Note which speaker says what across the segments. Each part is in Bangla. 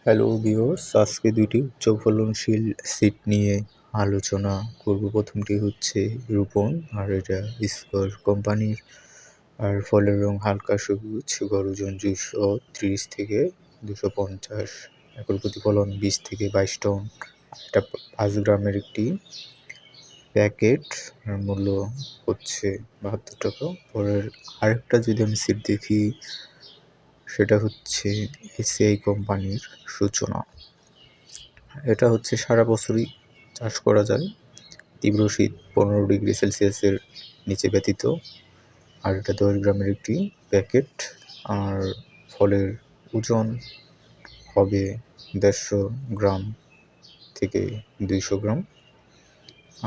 Speaker 1: হ্যালো ভিউয়ার্স, আজকে দুইটি উচ্চ ফলনশীল সিড নিয়ে আলোচনা করব। প্রথমটি হচ্ছে রোপণ, আর এটা স্কয়ার কোম্পানির। আর ফলের রং হালকা সবুজ, গড় ওজন 230 থেকে 250, একর প্রতি ফলন 20 থেকে 22 টন। এটা 5 গ্রামের একটি প্যাকেট, আর মূল্য হচ্ছে 72 টাকা। পরের আরেকটা যদি আমি সিড দেখি, সেটা হচ্ছে এসিআই কোম্পানির সূচনা। এটা হচ্ছে সারা বছরই চাষ করা যায়, তীব্র শীত 15 ডিগ্রি সেলসিয়াসের নিচে ব্যতীত। আর এটা 10 গ্রামের একটি প্যাকেট, আর ফলের ওজন হবে 150 গ্রাম থেকে 200 গ্রাম।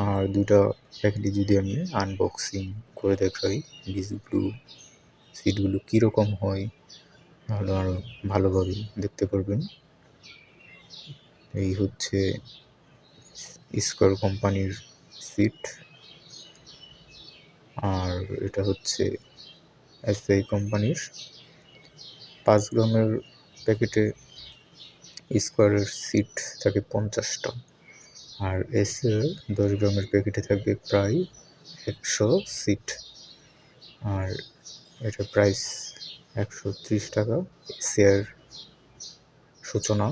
Speaker 1: আর দুটা প্যাকেটই যদি আমি আনবক্সিং করে দেখাই, সিডগুলো কীরকম হয় তাহলে আরও ভালোভাবে দেখতে পারবেন। এই হচ্ছে স্কয়ার কোম্পানির সিড, আর এটা হচ্ছে এসআই কোম্পানির। 5 গ্রামের প্যাকেটে স্কয়ারের সিড থাকে 50টা, আর এসের 10 গ্রামের প্যাকেটে থাকবে প্রায় 100 সিড। আর এটা প্রাইস 130 টাকা। এসিআর সূচনা।